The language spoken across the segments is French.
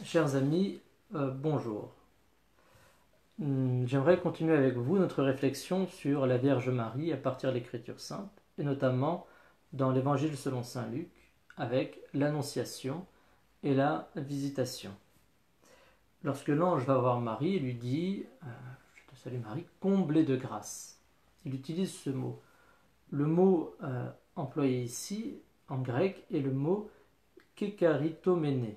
Chers amis, bonjour. J'aimerais continuer avec vous notre réflexion sur la Vierge Marie à partir de l'Écriture sainte, et notamment dans l'Évangile selon saint Luc, avec l'Annonciation et la Visitation. Lorsque l'ange va voir Marie, il lui dit « Je te salue Marie, comblée de grâce ». Il utilise ce mot. Le mot employé ici, en grec, est le mot « kekaritomene ».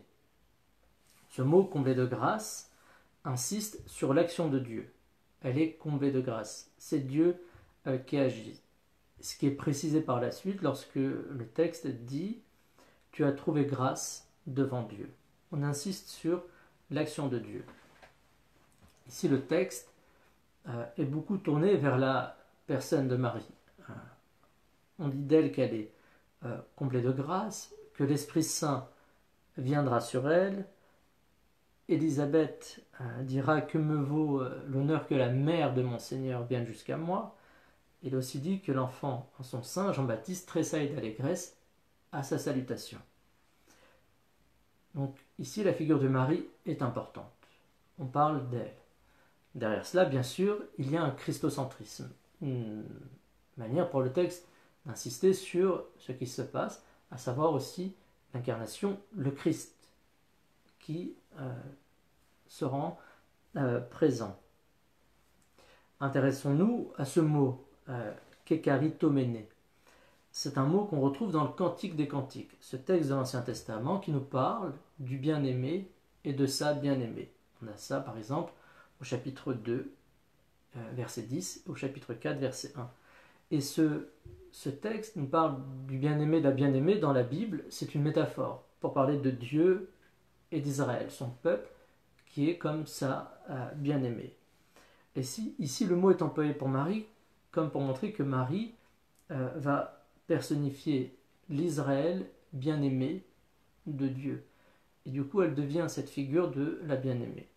Ce mot comblé de grâce insiste sur l'action de Dieu. Elle est comblée de grâce. C'est Dieu qui agit. Ce qui est précisé par la suite lorsque le texte dit « Tu as trouvé grâce devant Dieu ». On insiste sur l'action de Dieu. Ici, le texte est beaucoup tourné vers la personne de Marie. On dit d'elle qu'elle est comblée de grâce, que l'Esprit Saint viendra sur elle. Élisabeth dira « Que me vaut l'honneur que la mère de mon Seigneur vienne jusqu'à moi ?» Il est aussi dit que l'enfant en son sein, Jean-Baptiste, tressaille d'allégresse à sa salutation. Donc ici, la figure de Marie est importante. On parle d'elle. Derrière cela, bien sûr, il y a un christocentrisme. Une manière pour le texte d'insister sur ce qui se passe, à savoir aussi l'incarnation, le Christ, qui se rend présent. Intéressons-nous à ce mot, kekaritomene. C'est un mot qu'on retrouve dans le Cantique des Cantiques, ce texte de l'Ancien Testament qui nous parle du bien-aimé et de sa bien-aimée. On a ça par exemple au chapitre 2, verset 10, au chapitre 4, verset 1. Et ce texte nous parle du bien-aimé, de la bien-aimée dans la Bible, c'est une métaphore pour parler de Dieu et d'Israël, son peuple, qui est comme sa bien-aimée. Et ici, le mot est employé pour Marie, comme pour montrer que Marie va personnifier l'Israël bien-aimé de Dieu. Et du coup, elle devient cette figure de la bien-aimée.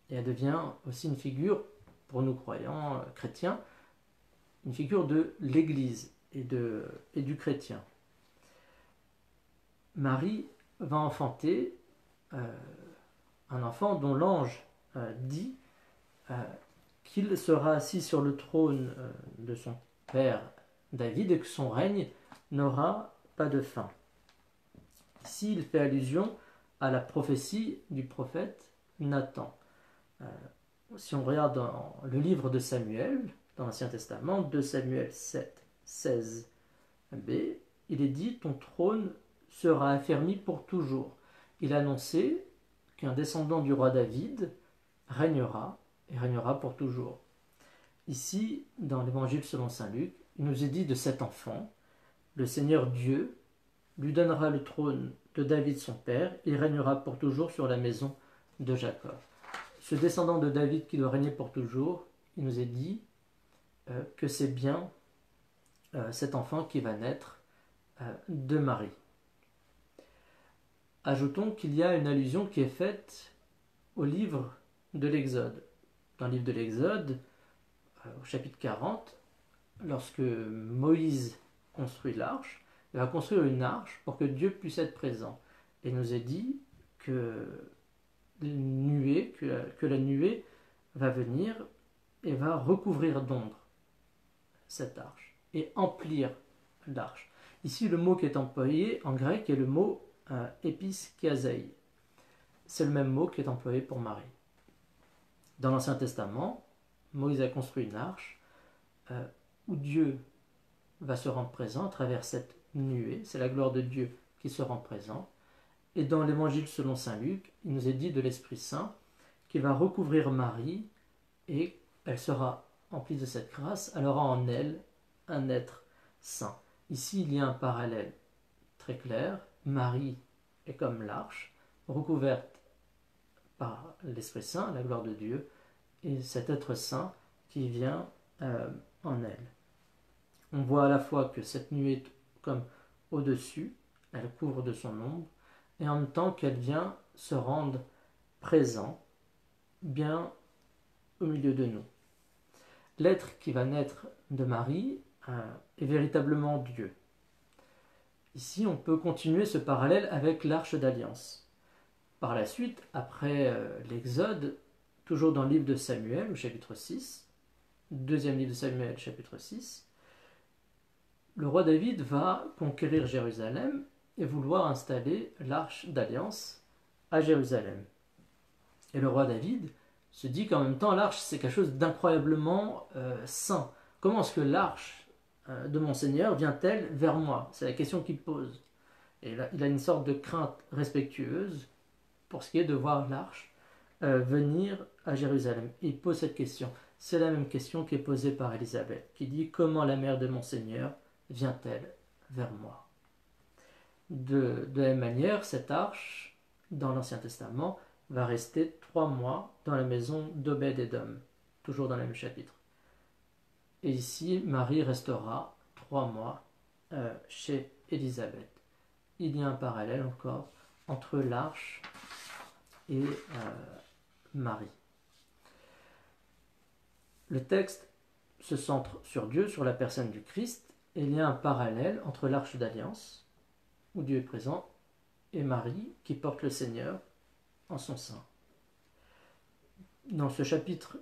Et elle devient aussi une figure, pour nous croyants chrétiens, une figure de l'Église et du chrétien. Marie va enfanter un enfant dont l'ange dit qu'il sera assis sur le trône de son père David et que son règne n'aura pas de fin. Ici, il fait allusion à la prophétie du prophète Nathan. Si on regarde dans le livre de Samuel, dans l'Ancien Testament, 2 Samuel 7, 16b, il est dit « Ton trône sera affermi pour toujours ». Il a annoncé qu'un descendant du roi David régnera et régnera pour toujours. Ici, dans l'Évangile selon saint Luc, il nous est dit de cet enfant, le Seigneur Dieu lui donnera le trône de David son père, il régnera pour toujours sur la maison de Jacob. Ce descendant de David qui doit régner pour toujours, il nous est dit que c'est bien cet enfant qui va naître de Marie. Ajoutons qu'il y a une allusion qui est faite au livre de l'Exode. Dans le livre de l'Exode, au chapitre 40, lorsque Moïse construit l'arche, il va construire une arche pour que Dieu puisse être présent. Et il nous est dit que la nuée va venir et va recouvrir d'ombre cette arche et emplir l'arche. Ici, le mot qui est employé en grec est le mot épiskiazei. C'est le même mot qui est employé pour Marie. Dans l'Ancien Testament, Moïse a construit une arche où Dieu va se rendre présent à travers cette nuée. C'est la gloire de Dieu qui se rend présent. Et dans l'Évangile selon saint Luc, il nous est dit de l'Esprit Saint qu'il va recouvrir Marie et elle sera emplie de cette grâce. Elle aura en elle un être saint. Ici, il y a un parallèle très clair. Marie est comme l'arche, recouverte par l'Esprit Saint, la gloire de Dieu, et cet être saint qui vient en elle. On voit à la fois que cette nuée est comme au-dessus, elle couvre de son ombre, et en même temps qu'elle vient se rendre présent, bien au milieu de nous. L'être qui va naître de Marie est véritablement Dieu. Ici, on peut continuer ce parallèle avec l'Arche d'Alliance. Par la suite, après l'Exode, toujours dans le livre de Samuel, au chapitre 6, deuxième livre de Samuel, chapitre 6, le roi David va conquérir Jérusalem et vouloir installer l'arche d'alliance à Jérusalem. Et le roi David se dit qu'en même temps, l'arche, c'est quelque chose d'incroyablement saint. Comment est-ce que l'arche de mon Seigneur vient-elle vers moi? C'est la question qu'il pose. Et là, il a une sorte de crainte respectueuse pour ce qui est de voir l'arche venir à Jérusalem. Il pose cette question. C'est la même question qui est posée par Élisabeth, qui dit: comment la mère de mon Seigneur vient-elle vers moi? De la même manière, cette arche, dans l'Ancien Testament, va rester 3 mois dans la maison d'Obed-Édom, toujours dans le même chapitre. Et ici, Marie restera 3 mois chez Élisabeth. Il y a un parallèle encore entre l'arche et Marie. Le texte se centre sur Dieu, sur la personne du Christ, et il y a un parallèle entre l'arche d'alliance, où Dieu est présent, et Marie, qui porte le Seigneur en son sein. Dans ce chapitre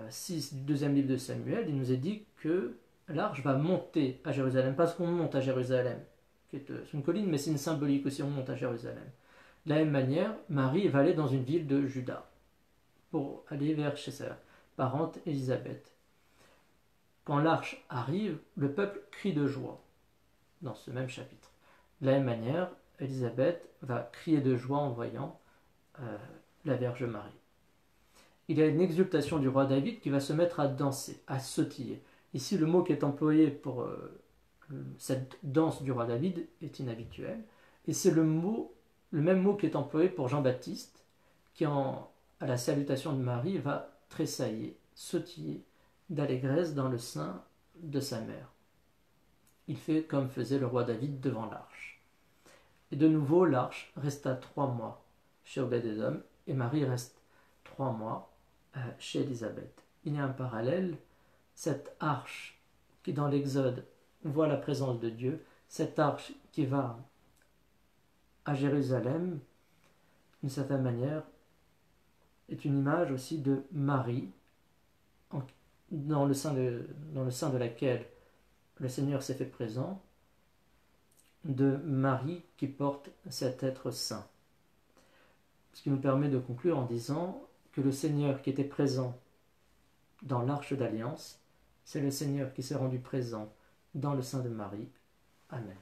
6 du deuxième livre de Samuel, il nous est dit que l'arche va monter à Jérusalem, parce qu'on monte à Jérusalem, qui est une colline, mais c'est une symbolique aussi, on monte à Jérusalem. De la même manière, Marie va aller dans une ville de Juda, pour aller vers chez sa parente Élisabeth. Quand l'arche arrive, le peuple crie de joie, dans ce même chapitre. De la même manière, Élisabeth va crier de joie en voyant la Vierge Marie. Il y a une exultation du roi David qui va se mettre à danser, à sautiller. Ici, le mot qui est employé pour cette danse du roi David est inhabituel, et c'est le même mot qui est employé pour Jean-Baptiste, qui à la salutation de Marie va tressaillir, sautiller d'allégresse dans le sein de sa mère. Il fait comme faisait le roi David devant l'arche. Et de nouveau, l'arche resta 3 mois chez Obed-Édom, et Marie reste 3 mois chez Élisabeth. Il y a un parallèle, cette arche qui dans l'Exode voit la présence de Dieu, cette arche qui va à Jérusalem, d'une certaine manière, est une image aussi de Marie, dans le sein de laquelle le Seigneur s'est fait présent, de Marie qui porte cet être saint. Ce qui nous permet de conclure en disant que le Seigneur qui était présent dans l'arche d'alliance, c'est le Seigneur qui s'est rendu présent dans le sein de Marie. Amen.